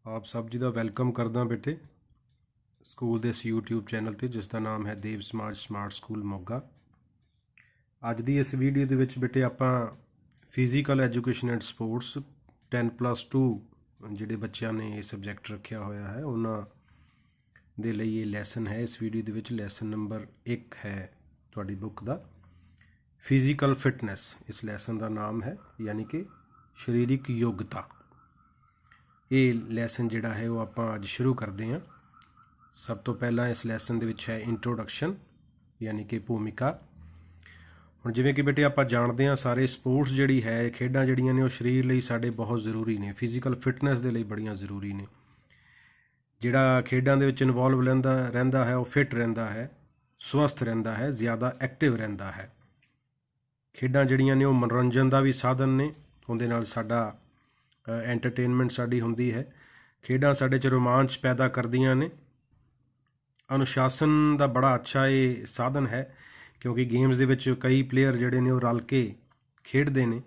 ਆਪ ਸਭ ਜੀ ਦਾ ਵੈਲਕਮ ਕਰਦਾ ਬੇਟੇ ਸਕੂਲ ਦੇ ਇਸ YouTube ਚੈਨਲ ਤੇ ਜਿਸ ਦਾ ਨਾਮ ਹੈ ਦੇਵ ਸਮਾਜ ਸਮਾਰਟ ਸਕੂਲ ਮੋਗਾ। ਅੱਜ ਦੀ ਇਸ ਵੀਡੀਓ ਦੇ ਵਿੱਚ ਬੇਟੇ ਆਪਾਂ ਫਿਜ਼ੀਕਲ ਐਜੂਕੇਸ਼ਨ ਐਂਡ ਸਪੋਰਟਸ 10+2 ਜਿਹੜੇ ਬੱਚਿਆਂ ਨੇ ਇਹ ਸਬਜੈਕਟ ਰੱਖਿਆ ਹੋਇਆ ਹੈ ਉਹਨਾਂ ਦੇ ਲਈ ਇਹ ਲੈਸਨ ਹੈ। ਇਸ ਵੀਡੀਓ ਦੇ ਵਿੱਚ ਲੈਸਨ ਨੰਬਰ 1 ਹੈ ਤੁਹਾਡੀ ਬੁੱਕ ਦਾ ਫਿਜ਼ੀਕਲ ਫਿਟਨੈਸ। ਇਸ ਲੈਸਨ ਦਾ ਨਾਮ ਹੈ ਯਾਨੀ ਕਿ ਸਰੀਰਕ ਯੋਗਤਾ। ਇਹ ਲੈਸਨ ਜਿਹੜਾ ਹੈ ਉਹ ਆਪਾਂ ਅੱਜ ਸ਼ੁਰੂ ਕਰਦੇ ਹਾਂ। ਸਭ ਤੋਂ ਪਹਿਲਾਂ ਇਸ ਲੈਸਨ ਦੇ ਵਿੱਚ ਹੈ ਇੰਟਰੋਡਕਸ਼ਨ ਯਾਨੀ ਕਿ ਭੂਮਿਕਾ। ਹੁਣ ਜਿਵੇਂ ਕਿ ਬੇਟੇ ਆਪਾਂ ਜਾਣਦੇ ਹਾਂ ਸਾਰੇ ਸਪੋਰਟਸ ਜਿਹੜੀ ਹੈ ਖੇਡਾਂ ਜਿਹੜੀਆਂ ਨੇ ਉਹ ਸਰੀਰ ਲਈ ਸਾਡੇ ਬਹੁਤ ਜ਼ਰੂਰੀ ਨੇ, ਫਿਜ਼ੀਕਲ ਫਿਟਨੈਸ ਦੇ ਲਈ ਬੜੀਆਂ ਜ਼ਰੂਰੀ ਨੇ। ਜਿਹੜਾ ਖੇਡਾਂ ਦੇ ਵਿੱਚ ਇਨਵੋਲਵ ਰਹਿੰਦਾ ਹੈ ਉਹ ਫਿਟ ਰਹਿੰਦਾ ਹੈ, ਸਵਸਥ ਰਹਿੰਦਾ ਹੈ, ਜ਼ਿਆਦਾ ਐਕਟਿਵ ਰਹਿੰਦਾ ਹੈ। ਖੇਡਾਂ ਜਿਹੜੀਆਂ ਨੇ ਉਹ ਮਨੋਰੰਜਨ ਦਾ ਵੀ ਸਾਧਨ ਨੇ, ਉਹਦੇ ਨਾਲ ਸਾਡਾ ਐਂਟਰਟੇਨਮੈਂਟ ਸਾਡੀ ਹੁੰਦੀ ਹੈ। ਖੇਡਾਂ ਸਾਡੇ 'ਚ ਰੋਮਾਂਚ ਪੈਦਾ ਕਰਦੀਆਂ ਨੇ। ਅਨੁਸ਼ਾਸਨ ਦਾ ਬੜਾ ਅੱਛਾ ਇਹ ਸਾਧਨ ਹੈ ਕਿਉਂਕਿ ਗੇਮਸ ਦੇ ਵਿੱਚ ਕਈ ਪਲੇਅਰ ਜਿਹੜੇ ਨੇ ਉਹ ਰਲ ਕੇ ਖੇਡਦੇ ਨੇ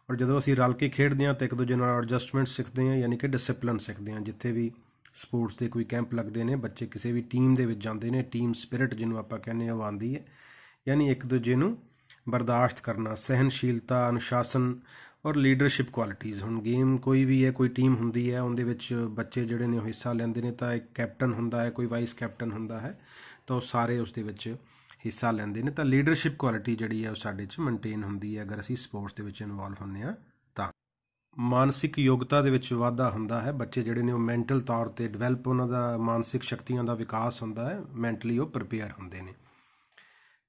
ਔਰ ਜਦੋਂ ਅਸੀਂ ਰਲ ਕੇ ਖੇਡਦੇ ਹਾਂ ਤਾਂ ਇੱਕ ਦੂਜੇ ਨਾਲ ਐਡਜਸਟਮੈਂਟ ਸਿੱਖਦੇ ਹਾਂ ਯਾਨੀ ਕਿ ਡਿਸਿਪਲਿਨ ਸਿੱਖਦੇ ਹਾਂ। ਜਿੱਥੇ ਵੀ ਸਪੋਰਟਸ ਦੇ ਕੋਈ ਕੈਂਪ ਲੱਗਦੇ ਨੇ ਬੱਚੇ ਕਿਸੇ ਵੀ ਟੀਮ ਦੇ ਵਿੱਚ ਜਾਂਦੇ ਨੇ, ਟੀਮ ਸਪਿਰਿਟ ਜਿਹਨੂੰ ਆਪਾਂ ਕਹਿੰਦੇ ਹਾਂ ਉਹ ਆਉਂਦੀ ਹੈ। ਯਾਨੀ ਇੱਕ ਦੂਜੇ ਨੂੰ ਬਰਦਾਸ਼ਤ ਕਰਨਾ, ਸਹਿਨਸ਼ੀਲਤਾ, ਅਨੁਸ਼ਾਸਨ ਔਰ ਲੀਡਰਸ਼ਿਪ ਕੁਆਲਿਟੀਜ਼। ਹੁਣ ਗੇਮ ਕੋਈ ਵੀ ਹੈ, ਕੋਈ ਟੀਮ ਹੁੰਦੀ ਹੈ, ਉਹਦੇ ਵਿੱਚ ਬੱਚੇ ਜਿਹੜੇ ਨੇ ਉਹ ਹਿੱਸਾ ਲੈਂਦੇ ਨੇ ਤਾਂ ਇੱਕ ਕੈਪਟਨ ਹੁੰਦਾ ਹੈ, ਕੋਈ ਵਾਈਸ ਕੈਪਟਨ ਹੁੰਦਾ ਹੈ, ਤਾਂ ਉਹ ਸਾਰੇ ਉਸ ਦੇ ਵਿੱਚ ਹਿੱਸਾ ਲੈਂਦੇ ਨੇ। ਤਾਂ ਲੀਡਰਸ਼ਿਪ ਕੁਆਲਿਟੀ ਜਿਹੜੀ ਹੈ ਉਹ ਸਾਡੇ 'ਚ ਮੇਨਟੇਨ ਹੁੰਦੀ ਹੈ ਅਗਰ ਅਸੀਂ ਸਪੋਰਟਸ ਦੇ ਵਿੱਚ ਇਨਵੋਲਵ ਹੁੰਦੇ ਹਾਂ ਤਾਂ। ਮਾਨਸਿਕ ਯੋਗਤਾ ਦੇ ਵਿੱਚ ਵਾਧਾ ਹੁੰਦਾ ਹੈ। ਬੱਚੇ ਜਿਹੜੇ ਨੇ ਉਹ ਮੈਂਟਲ ਤੌਰ 'ਤੇ ਡਿਵੈਲਪ, ਉਹਨਾਂ ਦਾ ਮਾਨਸਿਕ ਸ਼ਕਤੀਆਂ ਦਾ ਵਿਕਾਸ ਹੁੰਦਾ ਹੈ, ਮੈਂਟਲੀ ਉਹ ਪ੍ਰਿਪੇਅਰ ਹੁੰਦੇ ਨੇ।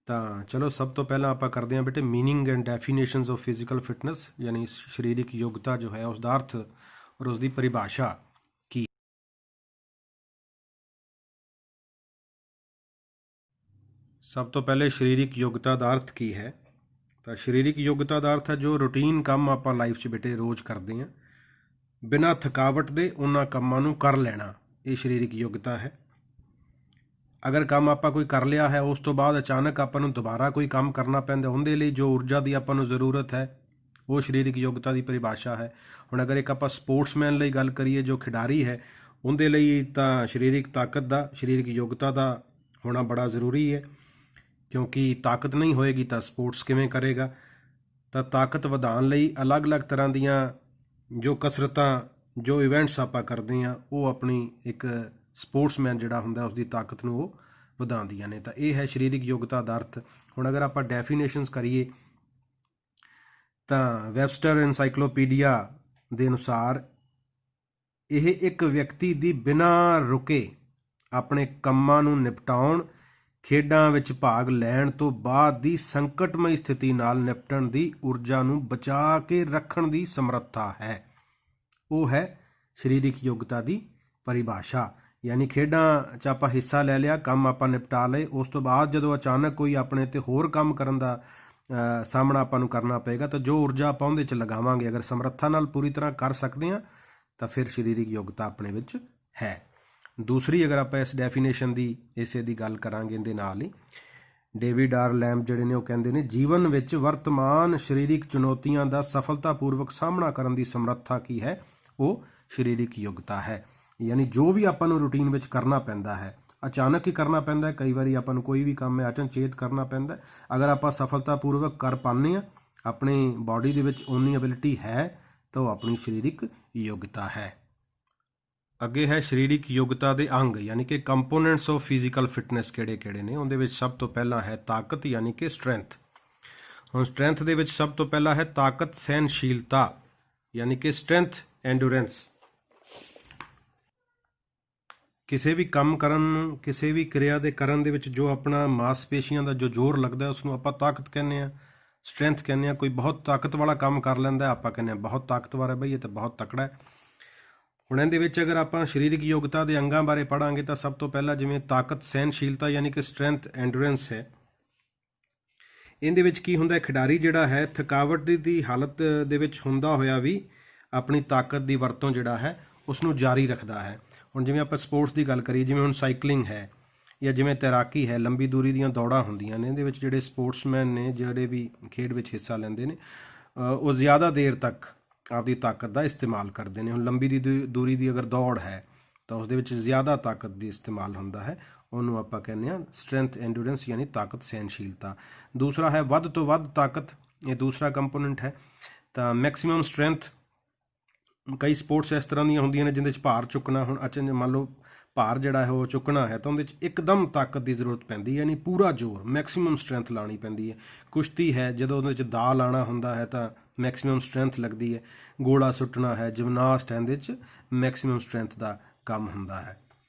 ਤਾਂ ਚਲੋ ਸਭ ਤੋਂ ਪਹਿਲਾਂ ਆਪਾਂ ਕਰਦੇ ਹਾਂ ਬੇਟੇ meaning and definitions of physical fitness ਯਾਨੀ ਸਰੀਰਕ ਯੋਗਤਾ ਜੋ ਹੈ ਉਸਦਾ ਅਰਥ ਔਰ ਉਸਦੀ ਪਰਿਭਾਸ਼ਾ ਕੀ। ਸਭ ਤੋਂ ਪਹਿਲੇ ਸਰੀਰਕ ਯੋਗਤਾ ਦਾ ਅਰਥ ਕੀ ਹੈ? ਤਾਂ ਸਰੀਰਕ ਯੋਗਤਾ ਦਾ ਅਰਥ ਹੈ ਜੋ ਰੂਟੀਨ ਕੰਮ ਆਪਾਂ ਲਾਈਫ 'ਚ ਬੇਟੇ ਰੋਜ਼ ਕਰਦੇ ਹਾਂ ਬਿਨਾਂ ਥਕਾਵਟ ਦੇ ਉਹਨਾਂ ਕੰਮਾਂ ਨੂੰ ਕਰ ਲੈਣਾ, ਇਹ ਸਰੀਰਕ ਯੋਗਤਾ ਹੈ। ਅਗਰ ਕੰਮ ਆਪਾਂ ਕੋਈ ਕਰ ਲਿਆ ਹੈ ਉਸ ਤੋਂ ਬਾਅਦ ਅਚਾਨਕ ਆਪਾਂ ਨੂੰ ਦੁਬਾਰਾ ਕੋਈ ਕੰਮ ਕਰਨਾ ਪੈਂਦਾ, ਉਹਦੇ ਲਈ ਜੋ ਊਰਜਾ ਦੀ ਆਪਾਂ ਨੂੰ ਜ਼ਰੂਰਤ ਹੈ ਉਹ ਸਰੀਰਕ ਯੋਗਤਾ ਦੀ ਪਰਿਭਾਸ਼ਾ ਹੈ। ਹੁਣ ਅਗਰ ਇੱਕ ਆਪਾਂ ਸਪੋਰਟਸਮੈਨ ਲਈ ਗੱਲ ਕਰੀਏ, ਜੋ ਖਿਡਾਰੀ ਹੈ, ਉਹਦੇ ਲਈ ਤਾਂ ਸਰੀਰਕ ਤਾਕਤ ਦਾ, ਸਰੀਰਕ ਯੋਗਤਾ ਦਾ ਹੋਣਾ ਬੜਾ ਜ਼ਰੂਰੀ ਹੈ ਕਿਉਂਕਿ ਤਾਕਤ ਨਹੀਂ ਹੋਏਗੀ ਤਾਂ ਸਪੋਰਟਸ ਕਿਵੇਂ ਕਰੇਗਾ। ਤਾਂ ਤਾਕਤ ਵਧਾਉਣ ਲਈ ਅਲੱਗ-ਅਲੱਗ ਤਰ੍ਹਾਂ ਦੀਆਂ ਜੋ ਕਸਰਤਾਂ, ਜੋ ਇਵੈਂਟਸ ਆਪਾਂ ਕਰਦੇ ਹਾਂ ਉਹ ਆਪਣੀ ਇੱਕ ਸਪੋਰਟਸਮੈਨ ਜਿਹੜਾ ਹੁੰਦਾ ਉਸਦੀ ਤਾਕਤ ਨੂੰ ਉਹ ਵਧਾਉਂਦੀਆਂ ਨੇ। ਤਾਂ ਇਹ ਹੈ ਸਰੀਰਕ ਯੋਗਤਾ ਦਾ ਅਰਥ। ਹੁਣ ਅਗਰ ਆਪਾਂ ਡੈਫੀਨੇਸ਼ਨਸ ਕਰੀਏ ਤਾਂ ਵੈਬਸਟਰ ਐਨਸਾਈਕਲੋਪੀਡੀਆ ਦੇ ਅਨੁਸਾਰ ਇਹ ਇੱਕ ਵਿਅਕਤੀ ਦੀ ਬਿਨਾਂ ਰੁਕੇ ਆਪਣੇ ਕੰਮਾਂ ਨੂੰ ਨਿਪਟਾਉਣ, ਖੇਡਾਂ ਵਿੱਚ ਭਾਗ ਲੈਣ ਤੋਂ ਬਾਅਦ ਦੀ ਸੰਕਟਮਈ ਸਥਿਤੀ ਨਾਲ ਨਿਪਟਣ ਦੀ ਊਰਜਾ ਨੂੰ ਬਚਾ ਕੇ ਰੱਖਣ ਦੀ ਸਮਰੱਥਾ ਹੈ। ਉਹ ਹੈ ਸਰੀਰਕ ਯੋਗਤਾ ਦੀ ਪਰਿਭਾਸ਼ਾ। ਯਾਨੀ ਖੇਡਾਂ 'ਚ ਆਪਾਂ ਹਿੱਸਾ ਲੈ ਲਿਆ, ਕੰਮ ਆਪਾਂ ਨਿਪਟਾ ਲਏ, ਉਸ ਤੋਂ ਬਾਅਦ ਜਦੋਂ ਅਚਾਨਕ ਕੋਈ ਆਪਣੇ 'ਤੇ ਹੋਰ ਕੰਮ ਕਰਨ ਦਾ ਸਾਹਮਣਾ ਆਪਾਂ ਨੂੰ ਕਰਨਾ ਪਏਗਾ ਤਾਂ ਜੋ ਊਰਜਾ ਆਪਾਂ ਉਹਦੇ 'ਚ ਲਗਾਵਾਂਗੇ, ਅਗਰ ਸਮਰੱਥਾ ਨਾਲ ਪੂਰੀ ਤਰ੍ਹਾਂ ਕਰ ਸਕਦੇ ਹਾਂ ਤਾਂ ਫਿਰ ਸਰੀਰਕ ਯੋਗਤਾ ਆਪਣੇ ਵਿੱਚ ਹੈ। ਦੂਸਰੀ ਅਗਰ ਆਪਾਂ ਇਸ ਡੈਫੀਨੇਸ਼ਨ ਦੀ, ਇਸੇ ਦੀ ਗੱਲ ਕਰਾਂਗੇ ਇਹਦੇ ਨਾਲ ਹੀ, ਡੇਵਿਡ ਆਰ ਲੈਂਬ ਜਿਹੜੇ ਨੇ ਉਹ ਕਹਿੰਦੇ ਨੇ ਜੀਵਨ ਵਿੱਚ ਵਰਤਮਾਨ ਸਰੀਰਕ ਚੁਣੌਤੀਆਂ ਦਾ ਸਫਲਤਾਪੂਰਵਕ ਸਾਹਮਣਾ ਕਰਨ ਦੀ ਸਮਰੱਥਾ ਕੀ ਹੈ? ਉਹ ਸਰੀਰਕ ਯੋਗਤਾ ਹੈ। ਯਾਨੀ ਜੋ ਵੀ ਆਪਾਂ ਨੂੰ ਰੂਟੀਨ ਵਿੱਚ ਕਰਨਾ ਪੈਂਦਾ ਹੈ, ਅਚਾਨਕ ਹੀ ਕਰਨਾ ਪੈਂਦਾ ਹੈ, ਕਈ ਵਾਰੀ ਆਪਾਂ ਨੂੰ ਕੋਈ ਵੀ ਕੰਮ ਹੈ ਅਚਨਚੇਤ ਕਰਨਾ ਪੈਂਦਾ, ਅਗਰ ਆਪਾਂ ਸਫਲਤਾਪੂਰਵਕ ਕਰ ਪਾਉਂਦੇ ਹਾਂ, ਆਪਣੀ ਬਾਡੀ ਦੇ ਵਿੱਚ ਓਨੀ ਐਬਿਲਿਟੀ ਹੈ ਤਾਂ ਉਹ ਆਪਣੀ ਸਰੀਰਕ ਯੋਗਤਾ ਹੈ। ਅੱਗੇ ਹੈ ਸਰੀਰਕ ਯੋਗਤਾ ਦੇ ਅੰਗ ਯਾਨੀ ਕਿ ਕੰਪੋਨੈਂਟਸ ਆਫ ਫਿਜ਼ੀਕਲ ਫਿਟਨੈਸ ਕਿਹੜੇ ਕਿਹੜੇ ਨੇ। ਉਹਦੇ ਵਿੱਚ ਸਭ ਤੋਂ ਪਹਿਲਾਂ ਹੈ ਤਾਕਤ ਯਾਨੀ ਕਿ ਸਟਰੈਂਥ। ਹੁਣ ਸਟਰੈਂਥ ਦੇ ਵਿੱਚ ਸਭ ਤੋਂ ਪਹਿਲਾਂ ਹੈ ਤਾਕਤ, ਸਹਿਨਸ਼ੀਲਤਾ ਯਾਨੀ ਕਿ ਸਟਰੈਂਥ, ਐਂਡੂਰੈਂਸ। ਕਿਸੇ ਵੀ ਕੰਮ ਕਰਨ, ਕਿਸੇ ਵੀ ਕਿਰਿਆ ਦੇ ਕਰਨ ਦੇ ਵਿੱਚ ਜੋ ਆਪਣਾ ਮਾਸਪੇਸ਼ੀਆਂ ਦਾ ਜੋ ਜ਼ੋਰ ਲੱਗਦਾ ਉਸ ਨੂੰ ਆਪਾਂ ਤਾਕਤ ਕਹਿੰਦੇ ਹਾਂ, ਸਟਰੈਂਥ ਕਹਿੰਦੇ ਹਾਂ। ਕੋਈ ਬਹੁਤ ਤਾਕਤ ਵਾਲਾ ਕੰਮ ਕਰ ਲੈਂਦਾ ਆਪਾਂ ਕਹਿੰਦੇ ਹਾਂ ਬਹੁਤ ਤਾਕਤਵਰ ਹੈ ਬਈ, ਇਹ ਤਾਂ ਬਹੁਤ ਤਕੜਾ ਹੈ। ਹੁਣ ਇਹਦੇ ਵਿੱਚ ਅਗਰ ਆਪਾਂ ਸਰੀਰਕ ਯੋਗਤਾ ਦੇ ਅੰਗਾਂ ਬਾਰੇ ਪੜ੍ਹਾਂਗੇ ਤਾਂ ਸਭ ਤੋਂ ਪਹਿਲਾਂ ਜਿਵੇਂ ਤਾਕਤ, ਸਹਿਨਸ਼ੀਲਤਾ ਯਾਨੀ ਕਿ ਸਟਰੈਂਥ, ਐਂਡੂਰੈਂਸ ਹੈ। ਇਹਦੇ ਵਿੱਚ ਕੀ ਹੁੰਦਾ, ਖਿਡਾਰੀ ਜਿਹੜਾ ਹੈ ਥਕਾਵਟ ਦੀ ਹਾਲਤ ਦੇ ਵਿੱਚ ਹੁੰਦਾ ਹੋਇਆ ਵੀ ਆਪਣੀ ਤਾਕਤ ਦੀ ਵਰਤੋਂ ਜਿਹੜਾ ਹੈ ਉਸ ਨੂੰ ਜਾਰੀ ਰੱਖਦਾ ਹੈ। ਹੁਣ ਜਿਵੇਂ ਆਪਾਂ ਸਪੋਰਟਸ ਦੀ ਗੱਲ ਕਰੀਏ, ਜਿਵੇਂ ਹੁਣ ਸਾਈਕਲਿੰਗ ਹੈ ਜਾਂ ਜਿਵੇਂ ਤੈਰਾਕੀ ਹੈ, ਲੰਬੀ ਦੂਰੀ ਦੀਆਂ ਦੌੜਾਂ ਹੁੰਦੀਆਂ ਨੇ, ਇਹਦੇ ਵਿੱਚ ਜਿਹੜੇ ਸਪੋਰਟਸਮੈਨ ਨੇ ਜਿਹੜੇ ਵੀ ਖੇਡ ਵਿੱਚ ਹਿੱਸਾ ਲੈਂਦੇ ਨੇ ਉਹ ਜ਼ਿਆਦਾ ਦੇਰ ਤੱਕ ਆਪਦੀ ਤਾਕਤ ਦਾ ਇਸਤੇਮਾਲ ਕਰਦੇ ਨੇ। ਹੁਣ ਲੰਬੀ ਦੂਰੀ ਦੀ ਅਗਰ ਦੌੜ ਹੈ ਤਾਂ ਉਸ ਦੇ ਵਿੱਚ ਜ਼ਿਆਦਾ ਤਾਕਤ ਦੀ ਇਸਤੇਮਾਲ ਹੁੰਦਾ ਹੈ, ਉਹਨੂੰ ਆਪਾਂ ਕਹਿੰਦੇ ਹਾਂ ਸਟਰੈਂਥ ਐਂਡੂਰੈਂਸ ਯਾਨੀ ਤਾਕਤ ਸਹਿਣਸ਼ੀਲਤਾ। ਦੂਸਰਾ ਹੈ ਵੱਧ ਤੋਂ ਵੱਧ ਤਾਕਤ, ਇਹ ਦੂਸਰਾ ਕੰਪੋਨੈਂਟ ਹੈ। ਤਾਂ ਮੈਕਸਿਮਮ ਸਟਰੈਂਥ, ਕਈ ਸਪੋਰਟਸ ਇਸ ਤਰ੍ਹਾਂ ਦੀਆਂ ਹੁੰਦੀਆਂ ਨੇ ਜਿਹਦੇ 'ਚ ਭਾਰ ਚੁੱਕਣਾ, ਹੁਣ ਮੰਨ ਲਓ ਭਾਰ ਜਿਹੜਾ ਹੈ ਉਹ ਚੁੱਕਣਾ ਹੈ ਤਾਂ ਉਹਦੇ 'ਚ ਇੱਕਦਮ ਤਾਕਤ ਦੀ ਜ਼ਰੂਰਤ ਪੈਂਦੀ ਹੈ, ਯਾਨੀ ਪੂਰਾ ਜ਼ੋਰ ਮੈਕਸਿਮਮ ਸਟਰੈਂਥ ਲਾਉਣੀ ਪੈਂਦੀ ਹੈ। ਕੁਸ਼ਤੀ ਹੈ, ਜਦੋਂ ਉਹਦੇ 'ਚ ਦਾਅ ਲਾਉਣਾ ਹੁੰਦਾ ਹੈ ਤਾਂ ਮੈਕਸਿਮਮ ਸਟਰੈਂਥ ਲੱਗਦੀ ਹੈ। ਗੋਲਾ ਸੁੱਟਣਾ ਹੈ, ਜਿਮਨਾਸਟ ਹੈ, ਇਹਦੇ 'ਚ ਮੈਕਸਿਮਮ ਸਟਰੈਂਥ ਦਾ ਕੰਮ ਹੁੰਦਾ ਹੈ।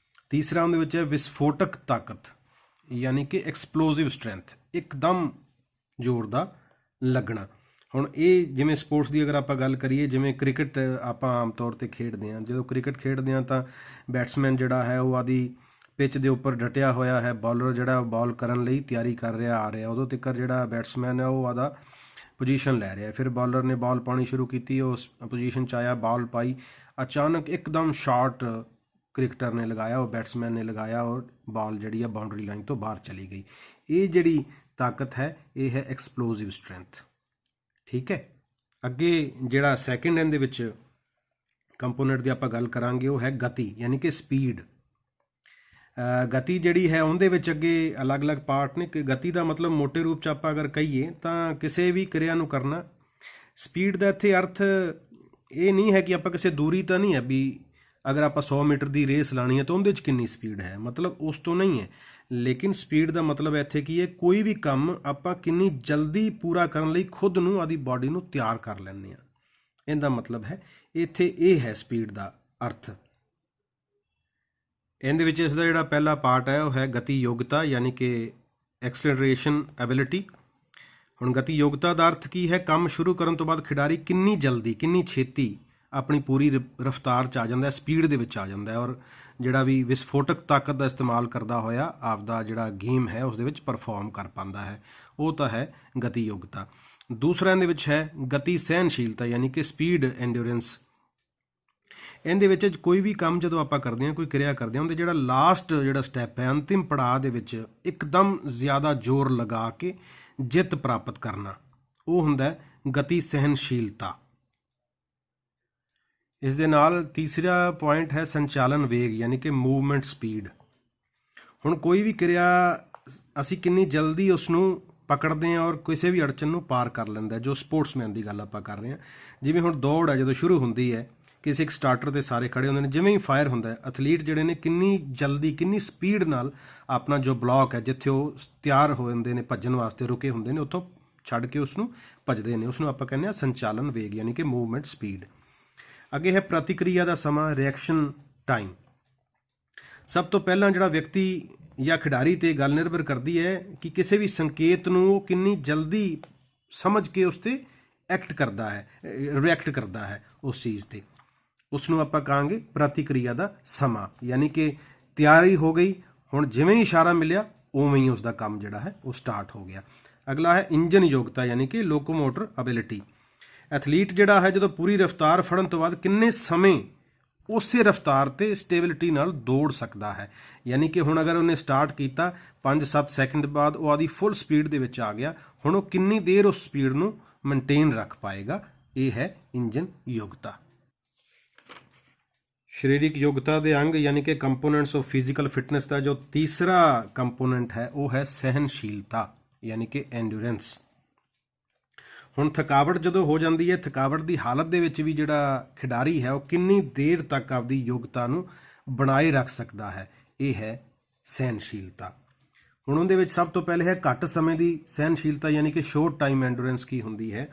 ਤੀਸਰਾ ਉਹਦੇ ਵਿੱਚ ਹੈ ਵਿਸਫੋਟਕ ਤਾਕਤ, ਯਾਨੀ ਕਿ ਐਕਸਪਲੋਸਿਵ ਸਟਰੈਂਥ, ਇੱਕਦਮ ਜ਼ੋਰ ਦਾ ਲੱਗਣਾ। ਹੁਣ ਇਹ ਜਿਵੇਂ ਸਪੋਰਟਸ ਦੀ ਅਗਰ ਆਪਾਂ ਗੱਲ ਕਰੀਏ, ਜਿਵੇਂ ਕ੍ਰਿਕਟ ਆਪਾਂ ਆਮ ਤੌਰ 'ਤੇ ਖੇਡਦੇ ਹਾਂ, ਜਦੋਂ ਕ੍ਰਿਕਟ ਖੇਡਦੇ ਹਾਂ ਤਾਂ ਬੈਟਸਮੈਨ ਜਿਹੜਾ ਹੈ ਉਹ ਆਦੀ ਪਿੱਚ ਦੇ ਉੱਪਰ ਡਟਿਆ ਹੋਇਆ ਹੈ, ਬਾਲਰ ਜਿਹੜਾ ਬਾਲ ਕਰਨ ਲਈ ਤਿਆਰੀ ਕਰ ਰਿਹਾ ਆ ਰਿਹਾ, ਉਦੋਂ ਤੱਕ ਜਿਹੜਾ ਬੈਟਸਮੈਨ ਹੈ ਉਹ ਆਦਾ ਪੋਜੀਸ਼ਨ ਲੈ ਰਿਹਾ। ਫਿਰ ਬਾਲਰ ਨੇ ਬਾਲ ਪਾਉਣੀ ਸ਼ੁਰੂ ਕੀਤੀ, ਉਸ ਪੋਜੀਸ਼ਨ 'ਚ ਆਇਆ, ਬਾਲ ਪਾਈ, ਅਚਾਨਕ ਇੱਕਦਮ ਸ਼ਾਟ ਕ੍ਰਿਕਟਰ ਨੇ ਲਗਾਇਆ, ਉਹ ਬੈਟਸਮੈਨ ਨੇ ਲਗਾਇਆ ਔਰ ਬਾਲ ਜਿਹੜੀ ਆ ਬਾਉਂਡਰੀ ਲਾਈਨ ਤੋਂ ਬਾਹਰ ਚਲੀ ਗਈ। ਇਹ ਜਿਹੜੀ ਤਾਕਤ ਹੈ ਇਹ ਹੈ ਐਕਸਪਲੋਸਿਵ ਸਟਰੈਂਥ। ਠੀਕ ਹੈ, ਅੱਗੇ ਜਿਹੜਾ ਸੈਕਿੰਡ ਇਹਦੇ ਵਿੱਚ ਕੰਪੋਨੈਂਟ ਦੀ ਆਪਾਂ ਗੱਲ ਕਰਾਂਗੇ ਉਹ ਹੈ ਗਤੀ, ਯਾਨੀ ਕਿ ਸਪੀਡ। ਗਤੀ ਜਿਹੜੀ ਹੈ ਉਹਦੇ ਵਿੱਚ ਅੱਗੇ ਅਲੱਗ-ਅਲੱਗ ਪਾਰਟ ਨੇ। ਕਿ ਗਤੀ ਦਾ ਮਤਲਬ ਮੋਟੇ ਰੂਪ 'ਚ ਆਪਾਂ ਅਗਰ ਕਹੀਏ ਤਾਂ ਕਿਸੇ ਵੀ ਕਿਰਿਆ ਨੂੰ ਕਰਨਾ। ਸਪੀਡ ਦਾ ਇੱਥੇ ਅਰਥ ਇਹ ਨਹੀਂ ਹੈ ਕਿ ਆਪਾਂ ਕਿਸੇ ਦੂਰੀ ਤਾਂ ਨਹੀਂ ਹੈ ਵੀ ਅਗਰ ਆਪਾਂ 100 ਮੀਟਰ ਦੀ ਰੇਸ ਲਾਣੀ ਹੈ ਤਾਂ ਉਹਦੇ 'ਚ ਕਿੰਨੀ ਸਪੀਡ ਹੈ, ਮਤਲਬ ਉਸ ਤੋਂ ਨਹੀਂ ਹੈ। ਲੇਕਿਨ ਸਪੀਡ ਦਾ ਮਤਲਬ ਇੱਥੇ ਕੀ ਹੈ, ਕੋਈ ਵੀ ਕੰਮ ਆਪਾਂ ਕਿੰਨੀ ਜਲਦੀ ਪੂਰਾ ਕਰਨ ਲਈ ਖੁਦ ਨੂੰ ਆਦੀ ਬਾਡੀ ਨੂੰ ਤਿਆਰ ਕਰ ਲੈਂਦੇ ਹਾਂ, ਇਹਦਾ ਮਤਲਬ ਹੈ ਇੱਥੇ ਇਹ ਹੈ ਸਪੀਡ ਦਾ ਅਰਥ। ਇਹਦੇ ਵਿੱਚ ਇਸ ਦਾ ਜਿਹੜਾ ਪਹਿਲਾ ਪਾਰਟ ਹੈ ਉਹ ਹੈ ਗਤੀ ਯੋਗਤਾ, ਯਾਨੀ ਕਿ ਐਕਸਲਰੇਸ਼ਨ ਐਬਿਲਿਟੀ। ਹੁਣ ਗਤੀ ਯੋਗਤਾ ਦਾ ਅਰਥ ਕੀ ਹੈ, ਕੰਮ ਸ਼ੁਰੂ ਕਰਨ ਤੋਂ ਬਾਅਦ ਖਿਡਾਰੀ ਕਿੰਨੀ ਜਲਦੀ, ਕਿੰਨੀ ਛੇਤੀ ਆਪਣੀ ਪੂਰੀ ਰਫਤਾਰ 'ਚ ਆ ਜਾਂਦਾ, ਸਪੀਡ ਦੇ ਵਿੱਚ ਆ ਜਾਂਦਾ, ਔਰ ਜਿਹੜਾ ਵੀ ਵਿਸਫੋਟਕ ਤਾਕਤ ਦਾ ਇਸਤੇਮਾਲ ਕਰਦਾ ਹੋਇਆ ਆਪਦਾ ਜਿਹੜਾ ਗੇਮ ਹੈ ਉਸ ਦੇ ਵਿੱਚ ਪਰਫਾਰਮ ਕਰ ਪਾਉਂਦਾ ਹੈ, ਉਹ ਤਾਂ ਹੈ ਗਤੀ ਯੋਗਤਾ। ਦੂਸਰਾ ਇਹਦੇ ਵਿੱਚ ਹੈ ਗਤੀ ਸਹਿਣਸ਼ੀਲਤਾ, ਯਾਨੀ ਕਿ ਸਪੀਡ ਐਂਡੂਰੈਂਸ। ਇਹਦੇ ਵਿੱਚ ਕੋਈ ਵੀ ਕੰਮ ਜਦੋਂ ਆਪਾਂ ਕਰਦੇ ਹਾਂ, ਕੋਈ ਕਿਰਿਆ ਕਰਦੇ ਹਾਂ, ਉਹਦੇ ਜਿਹੜਾ ਲਾਸਟ ਜਿਹੜਾ ਸਟੈਪ ਹੈ, ਅੰਤਿਮ ਪੜਾਅ ਦੇ ਵਿੱਚ ਇੱਕਦਮ ਜ਼ਿਆਦਾ ਜ਼ੋਰ ਲਗਾ ਕੇ ਜਿੱਤ ਪ੍ਰਾਪਤ ਕਰਨਾ, ਉਹ ਹੁੰਦਾ ਹੈ ਗਤੀ ਸਹਿਣਸ਼ੀਲਤਾ। ਇਸ ਦੇ ਨਾਲ ਤੀਸਰਾ ਪੁਆਇੰਟ ਹੈ ਸੰਚਾਲਨ ਵੇਗ, ਯਾਨੀ ਕਿ ਮੂਵਮੈਂਟ ਸਪੀਡ। ਹੁਣ ਕੋਈ ਵੀ ਕਿਰਿਆ ਅਸੀਂ ਕਿੰਨੀ ਜਲਦੀ ਉਸ ਨੂੰ ਪਕੜਦੇ ਹਾਂ ਔਰ ਕਿਸੇ ਵੀ ਅੜਚਨ ਨੂੰ ਪਾਰ ਕਰ ਲੈਂਦਾ, ਜੋ ਸਪੋਰਟਸਮੈਨ ਦੀ ਗੱਲ ਆਪਾਂ ਕਰ ਰਹੇ ਹਾਂ। ਜਿਵੇਂ ਹੁਣ ਦੌੜ ਹੈ, ਜਦੋਂ ਸ਼ੁਰੂ ਹੁੰਦੀ ਹੈ ਕਿਸੇ ਇੱਕ ਸਟਾਰਟਰ ਦੇ ਸਾਰੇ ਖੜੇ ਹੁੰਦੇ ਨੇ, ਜਿਵੇਂ ਹੀ ਫਾਇਰ ਹੁੰਦਾ ਹੈ, ਐਥਲੀਟ ਜਿਹੜੇ ਨੇ ਕਿੰਨੀ ਜਲਦੀ, ਕਿੰਨੀ ਸਪੀਡ ਨਾਲ ਆਪਣਾ ਜੋ ਬਲੌਕ ਹੈ, ਜਿੱਥੇ ਉਹ ਤਿਆਰ ਹੋ ਜਾਂਦੇ ਨੇ ਭੱਜਣ ਵਾਸਤੇ, ਰੁਕੇ ਹੁੰਦੇ ਨੇ, ਉੱਥੋਂ ਛੱਡ ਕੇ ਉਸ ਨੂੰ ਭੱਜਦੇ ਨੇ, ਉਸ ਨੂੰ ਆਪਾਂ ਕਹਿੰਦੇ ਹਾਂ ਸੰਚਾਲਨ ਵੇਗ, ਯਾਨੀ ਕਿ ਮੂਵਮੈਂਟ ਸਪੀਡ। ਅੱਗੇ ਹੈ ਪ੍ਰਤੀਕਿਰਿਆ ਦਾ ਸਮਾਂ, ਰਿਐਕਸ਼ਨ ਟਾਈਮ। ਸਭ ਤੋਂ ਪਹਿਲਾਂ ਜਿਹੜਾ ਵਿਅਕਤੀ ਜਾਂ ਖਿਡਾਰੀ 'ਤੇ ਗੱਲ ਨਿਰਭਰ ਕਰਦੀ ਹੈ ਕਿ ਕਿਸੇ ਵੀ ਸੰਕੇਤ ਨੂੰ ਉਹ ਕਿੰਨੀ ਜਲਦੀ ਸਮਝ ਕੇ ਉਸ 'ਤੇ ਐਕਟ ਕਰਦਾ ਹੈ, ਰਿਐਕਟ ਕਰਦਾ ਹੈ ਉਸ ਚੀਜ਼ 'ਤੇ, ਉਸ ਨੂੰ ਆਪਾਂ ਕਹਾਂਗੇ ਪ੍ਰਤੀਕਿਰਿਆ ਦਾ ਸਮਾਂ। ਯਾਨੀ ਕਿ ਤਿਆਰੀ ਹੋ ਗਈ, ਹੁਣ ਜਿਵੇਂ ਹੀ ਇਸ਼ਾਰਾ ਮਿਲਿਆ ਉਵੇਂ ਹੀ ਉਸ ਦਾ ਕੰਮ ਜਿਹੜਾ ਹੈ ਉਹ ਸਟਾਰਟ ਹੋ ਗਿਆ। ਅਗਲਾ ਹੈ ਇੰਜਨ ਯੋਗਤਾ, ਯਾਨੀ ਕਿ ਲੋਕੋਮੋਟਰ ਐਬਿਲਿਟੀ। ਐਥਲੀਟ ਜਿਹੜਾ ਹੈ ਜਦੋਂ ਪੂਰੀ ਰਫ਼ਤਾਰ ਫੜਨ ਤੋਂ ਬਾਅਦ ਕਿੰਨੇ ਸਮੇਂ ਉਸੇ ਰਫ਼ਤਾਰ 'ਤੇ ਸਟੇਬਿਲਿਟੀ ਨਾਲ ਦੌੜ ਸਕਦਾ ਹੈ। ਯਾਨੀ ਕਿ ਹੁਣ ਅਗਰ ਉਹਨੇ ਸਟਾਰਟ ਕੀਤਾ 5-7 ਸੈਕਿੰਡ ਬਾਅਦ ਉਹ ਆਦੀ ਫੁੱਲ ਸਪੀਡ ਦੇ ਵਿੱਚ ਆ ਗਿਆ, ਹੁਣ ਉਹ ਕਿੰਨੀ ਦੇਰ ਉਸ ਸਪੀਡ ਨੂੰ ਮੇਨਟੇਨ ਰੱਖ ਪਾਏਗਾ, ਇਹ ਹੈ ਇੰਜਨ ਯੋਗਤਾ। ਸਰੀਰਕ ਯੋਗਤਾ ਦੇ ਅੰਗ ਯਾਨੀ ਕਿ ਕੰਪੋਨੈਂਟਸ ਆਫ ਫਿਜ਼ੀਕਲ ਫਿਟਨੈਸ ਦਾ ਜੋ ਤੀਸਰਾ ਕੰਪੋਨੈਂਟ ਹੈ ਉਹ ਹੈ ਸਹਿਣਸ਼ੀਲਤਾ, ਯਾਨੀ ਕਿ ਐਂਡੂਰੈਂਸ। ਹੁਣ ਥਕਾਵਟ ਜਦੋਂ ਹੋ ਜਾਂਦੀ ਹੈ, ਥਕਾਵਟ ਦੀ ਹਾਲਤ ਦੇ ਵਿੱਚ ਵੀ ਜਿਹੜਾ ਖਿਡਾਰੀ ਹੈ ਉਹ ਕਿੰਨੀ ਦੇਰ ਤੱਕ ਆਪਦੀ ਯੋਗਤਾ ਨੂੰ ਬਣਾਏ ਰੱਖ ਸਕਦਾ ਹੈ, ਇਹ ਹੈ ਸਹਿਣਸ਼ੀਲਤਾ। ਹੁਣ ਉਹਦੇ ਵਿੱਚ ਸਭ ਤੋਂ ਪਹਿਲੇ ਹੈ ਘੱਟ ਸਮੇਂ ਦੀ ਸਹਿਣਸ਼ੀਲਤਾ, ਯਾਨੀ ਕਿ ਸ਼ੋਰਟ ਟਾਈਮ ਐਂਡੂਰੈਂਸ ਕੀ ਹੁੰਦੀ ਹੈ।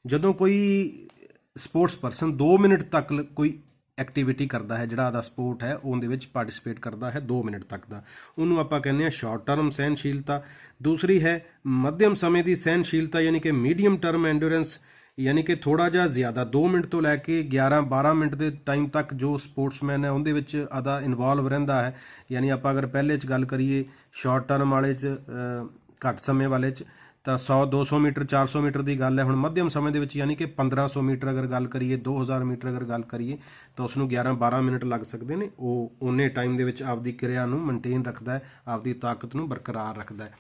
ਜਦੋਂ ਕੋਈ ਸਪੋਰਟਸ ਪਰਸਨ 2 ਮਿੰਟ ਤੱਕ ਕੋਈ ਐਕਟੀਵਿਟੀ ਕਰਦਾ ਹੈ, ਜਿਹੜਾ ਉਹਦਾ ਸਪੋਰਟ ਹੈ ਉਹਦੇ ਵਿੱਚ ਪਾਰਟਿਸਿਪੇਟ ਕਰਦਾ ਹੈ 2 ਮਿੰਟ ਤੱਕ ਦਾ, ਉਹਨੂੰ ਆਪਾਂ ਕਹਿੰਦੇ ਹਾਂ ਸ਼ਾਰਟ ਟਰਮ ਸਹਿਣਸ਼ੀਲਤਾ। ਦੂਸਰੀ ਹੈ ਮੱਧਮ ਸਮੇਂ ਦੀ ਸਹਿਣਸ਼ੀਲਤਾ, ਯਾਨੀ ਕਿ ਮੀਡੀਅਮ ਟਰਮ ਐਂਡੂਰੈਂਸ, ਯਾਨੀ ਕਿ ਥੋੜ੍ਹਾ ਜਿਹਾ ਜ਼ਿਆਦਾ 2 ਮਿੰਟ ਤੋਂ ਲੈ ਕੇ 11-12 ਮਿੰਟ ਦੇ ਟਾਈਮ ਤੱਕ ਜੋ ਸਪੋਰਟਸਮੈਨ ਹੈ ਉਹਦੇ ਵਿੱਚ ਆਦਾ ਇਨਵੋਲਵ ਰਹਿੰਦਾ ਹੈ। ਯਾਨੀ ਆਪਾਂ ਅਗਰ ਪਹਿਲੇ 'ਚ ਗੱਲ ਕਰੀਏ ਸ਼ਾਰਟ ਟਰਮ ਵਾਲੇ 'ਚ, ਘੱਟ ਸਮੇਂ ਵਾਲੇ 'ਚ ਤਾਂ 100-200 ਮੀਟਰ 400 ਮੀਟਰ ਦੀ ਗੱਲ ਹੈ। ਹੁਣ ਮੱਧਮ ਸਮੇਂ ਦੇ ਵਿੱਚ ਯਾਨੀ ਕਿ 1500 ਮੀਟਰ ਅਗਰ ਗੱਲ ਕਰੀਏ, 2000 ਮੀਟਰ ਅਗਰ ਗੱਲ ਕਰੀਏ ਤਾਂ ਉਸ ਨੂੰ 11-12 ਮਿੰਟ ਲੱਗ ਸਕਦੇ ਨੇ। ਉਹ ਓਨੇ ਟਾਈਮ ਦੇ ਵਿੱਚ ਆਪਦੀ ਕਿਰਿਆ ਨੂੰ ਮੇਨਟੇਨ ਰੱਖਦਾ ਹੈ, ਆਪਦੀ ਤਾਕਤ ਨੂੰ ਬਰਕਰਾਰ ਰੱਖਦਾ ਹੈ।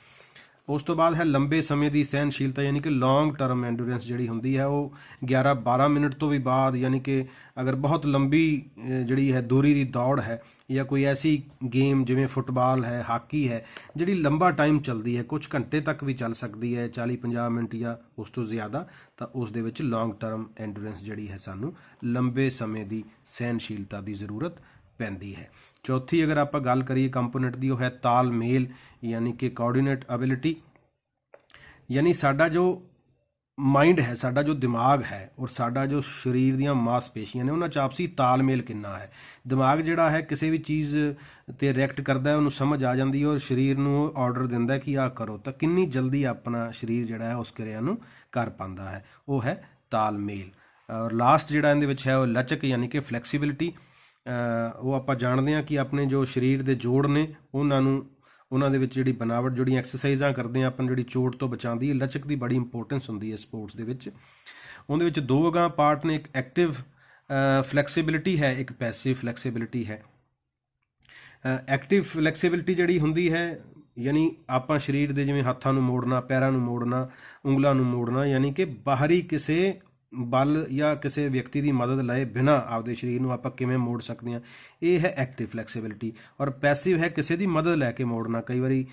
ਉਸ ਤੋਂ ਬਾਅਦ ਹੈ ਲੰਬੇ ਸਮੇਂ ਦੀ ਸਹਿਣਸ਼ੀਲਤਾ, ਯਾਨੀ ਕਿ ਲੌਂਗ ਟਰਮ ਐਂਡੂਰੈਂਸ ਜਿਹੜੀ ਹੁੰਦੀ ਹੈ ਉਹ 11-12 ਮਿੰਟ ਤੋਂ ਵੀ ਬਾਅਦ, ਯਾਨੀ ਕਿ ਅਗਰ ਬਹੁਤ ਲੰਬੀ ਜਿਹੜੀ ਹੈ ਦੂਰੀ ਦੀ ਦੌੜ ਹੈ ਜਾਂ ਕੋਈ ਐਸੀ ਗੇਮ ਜਿਵੇਂ ਫੁੱਟਬਾਲ ਹੈ, ਹਾਕੀ ਹੈ, ਜਿਹੜੀ ਲੰਬਾ ਟਾਈਮ ਚੱਲਦੀ ਹੈ, ਕੁਝ ਘੰਟੇ ਤੱਕ ਵੀ ਚੱਲ ਸਕਦੀ ਹੈ, 40-50 ਮਿੰਟ ਜਾਂ ਉਸ ਤੋਂ ਜ਼ਿਆਦਾ, ਤਾਂ ਉਸ ਦੇ ਵਿੱਚ ਲੌਂਗ ਟਰਮ ਐਂਡੂਰੈਂਸ ਜਿਹੜੀ ਹੈ ਸਾਨੂੰ ਲੰਬੇ ਸਮੇਂ ਦੀ ਸਹਿਣਸ਼ੀਲਤਾ ਦੀ ਜ਼ਰੂਰਤ ਪੈਂਦੀ ਹੈ। ਚੌਥੀ ਅਗਰ ਆਪਾਂ ਗੱਲ ਕਰੀਏ ਕੰਪੋਨੈਂਟ ਦੀ, ਉਹ ਹੈ ਤਾਲਮੇਲ, ਯਾਨੀ ਕਿ ਕੋਆਰਡੀਨੇਟ ਐਬਿਲਿਟੀ, ਯਾਨੀ ਸਾਡਾ ਜੋ ਮਾਈਂਡ ਹੈ, ਸਾਡਾ ਜੋ ਦਿਮਾਗ ਹੈ ਔਰ ਸਾਡਾ ਜੋ ਸਰੀਰ ਦੀਆਂ ਮਾਸਪੇਸ਼ੀਆਂ ਨੇ, ਉਹਨਾਂ 'ਚ ਆਪਸੀ ਤਾਲਮੇਲ ਕਿੰਨਾ ਹੈ। ਦਿਮਾਗ ਜਿਹੜਾ ਹੈ ਕਿਸੇ ਵੀ ਚੀਜ਼ 'ਤੇ ਰਿਐਕਟ ਕਰਦਾ, ਉਹਨੂੰ ਸਮਝ ਆ ਜਾਂਦੀ ਹੈ ਔਰ ਸਰੀਰ ਨੂੰ ਆਰਡਰ ਦਿੰਦਾ ਕਿ ਆਹ ਕਰੋ, ਤਾਂ ਕਿੰਨੀ ਜਲਦੀ ਆਪਣਾ ਸਰੀਰ ਜਿਹੜਾ ਹੈ ਉਸ ਕਿਰਿਆ ਨੂੰ ਕਰ ਪਾਉਂਦਾ ਹੈ, ਉਹ ਹੈ ਤਾਲਮੇਲ। ਔਰ ਲਾਸਟ ਜਿਹੜਾ ਇਹਦੇ ਵਿੱਚ ਹੈ ਉਹ ਲਚਕ, ਯਾਨੀ ਕਿ ਫਲੈਕਸੀਬਿਲਿਟੀ। ਉਹ ਆਪਾਂ ਜਾਣਦੇ ਹਾਂ ਕਿ ਆਪਣੇ ਜੋ ਸਰੀਰ ਦੇ ਜੋੜ ਨੇ ਉਹਨਾਂ ਦੇ ਵਿੱਚ ਜਿਹੜੀ ਬਣਾਵਟ, ਜਿਹੜੀਆਂ ਐਕਸਰਸਾਈਜ਼ਾਂ ਕਰਦੇ ਹਾਂ ਆਪਾਂ, ਜਿਹੜੀ ਚੋਟ ਤੋਂ ਬਚਾਉਂਦੀ ਹੈ, ਲਚਕ ਦੀ ਬੜੀ ਇੰਪੋਰਟੈਂਸ ਹੁੰਦੀ ਹੈ ਸਪੋਰਟਸ ਦੇ ਵਿੱਚ। ਉਹਦੇ ਵਿੱਚ ਦੋ ਅਗਾਂਹ ਪਾਰਟ ਨੇ, ਇੱਕ ਐਕਟਿਵ ਫਲੈਕਸੀਬਿਲਿਟੀ ਹੈ, ਇੱਕ ਪੈਸਿਵ ਫਲੈਕਸੀਬਿਲਿਟੀ ਹੈ। ਐਕਟਿਵ ਫਲੈਕਸੀਬਿਲਿਟੀ ਜਿਹੜੀ ਹੁੰਦੀ ਹੈ, ਯਾਨੀ ਆਪਾਂ ਸਰੀਰ ਦੇ ਜਿਵੇਂ ਹੱਥਾਂ ਨੂੰ ਮੋੜਨਾ, ਪੈਰਾਂ ਨੂੰ ਮੋੜਨਾ, ਉਂਗਲਾਂ ਨੂੰ ਮੋੜਨਾ, ਯਾਨੀ ਕਿ ਬਾਹਰੀ ਕਿਸੇ ਬਲ ਜਾਂ ਕਿਸੇ ਵਿਅਕਤੀ ਦੀ ਮਦਦ ਲਏ ਬਿਨਾਂ ਆਪਦੇ ਸਰੀਰ ਨੂੰ ਆਪਾਂ ਕਿਵੇਂ ਮੋੜ ਸਕਦੇ ਹਾਂ, ਇਹ ਹੈ ਐਕਟਿਵ ਫਲੈਕਸੀਬਿਲਿਟੀ। ਔਰ ਪੈਸਿਵ ਹੈ ਕਿਸੇ ਦੀ ਮਦਦ ਲੈ ਕੇ ਮੋੜਨਾ। ਕਈ ਵਾਰੀ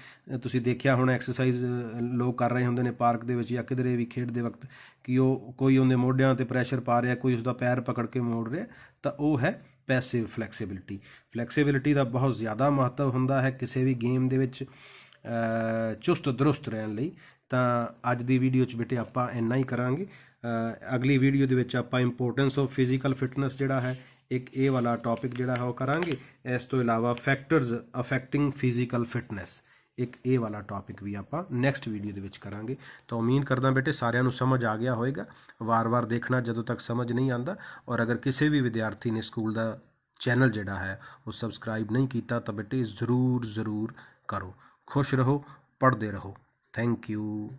ਤੁਸੀਂ ਦੇਖਿਆ ਹੋਣਾ ਐਕਸਰਸਾਈਜ਼ ਲੋਕ ਕਰ ਰਹੇ ਹੁੰਦੇ ਨੇ ਪਾਰਕ ਦੇ ਵਿੱਚ ਜਾਂ ਕਿਧਰੇ ਵੀ ਖੇਡਦੇ ਵਕਤ, ਕਿ ਉਹ ਕੋਈ ਉਹਦੇ ਮੋਢਿਆਂ 'ਤੇ ਪ੍ਰੈਸ਼ਰ ਪਾ ਰਿਹਾ, ਕੋਈ ਉਸਦਾ ਪੈਰ ਪਕੜ ਕੇ ਮੋੜ ਰਿਹਾ, ਤਾਂ ਉਹ ਹੈ ਪੈਸਿਵ ਫਲੈਕਸੀਬਿਲਿਟੀ। ਫਲੈਕਸੀਬਿਲਿਟੀ ਦਾ ਬਹੁਤ ਜ਼ਿਆਦਾ ਮਹੱਤਵ ਹੁੰਦਾ ਹੈ ਕਿਸੇ ਵੀ ਗੇਮ ਦੇ ਵਿੱਚ ਚੁਸਤ ਦਰੁਸਤ ਰਹਿਣ ਲਈ। ਤਾਂ ਅੱਜ ਦੀ ਵੀਡੀਓ 'ਚ ਬੇਟੇ ਆਪਾਂ ਇੰਨਾ ਹੀ ਕਰਾਂਗੇ। ਅਗਲੀ ਵੀਡੀਓ ਦੇ ਵਿੱਚ ਆਪਾਂ ਇੰਪੋਰਟੈਂਸ ਆਫ ਫਿਜ਼ੀਕਲ ਫਿਟਨੈਸ ਜਿਹੜਾ ਹੈ, ਇੱਕ ਇਹ ਵਾਲਾ ਟੌਪਿਕ ਜਿਹੜਾ ਹੈ ਉਹ ਕਰਾਂਗੇ। ਇਸ ਤੋਂ ਇਲਾਵਾ ਫੈਕਟਰਸ ਅਫੈਕਟਿੰਗ ਫਿਜ਼ੀਕਲ ਫਿਟਨੈਸ, ਇੱਕ ਇਹ ਵਾਲਾ ਟੌਪਿਕ ਵੀ ਆਪਾਂ ਨੈਕਸਟ ਵੀਡੀਓ ਦੇ ਵਿੱਚ ਕਰਾਂਗੇ। ਤਾਂ ਉਮੀਦ ਕਰਦਾ ਬੇਟੇ ਸਾਰਿਆਂ ਨੂੰ ਸਮਝ ਆ ਗਿਆ ਹੋਵੇਗਾ। ਵਾਰ-ਵਾਰ ਦੇਖਣਾ ਜਦੋਂ ਤੱਕ ਸਮਝ ਨਹੀਂ ਆਉਂਦਾ। ਔਰ ਅਗਰ ਕਿਸੇ ਵੀ ਵਿਦਿਆਰਥੀ ਨੇ ਸਕੂਲ ਦਾ ਚੈਨਲ ਜਿਹੜਾ ਹੈ ਉਹ ਸਬਸਕ੍ਰਾਈਬ ਨਹੀਂ ਕੀਤਾ ਤਾਂ ਬੇਟੇ ਜ਼ਰੂਰ ਕਰੋ। ਖੁਸ਼ ਰਹੋ, ਪੜ੍ਹਦੇ ਰਹੋ। Thank you.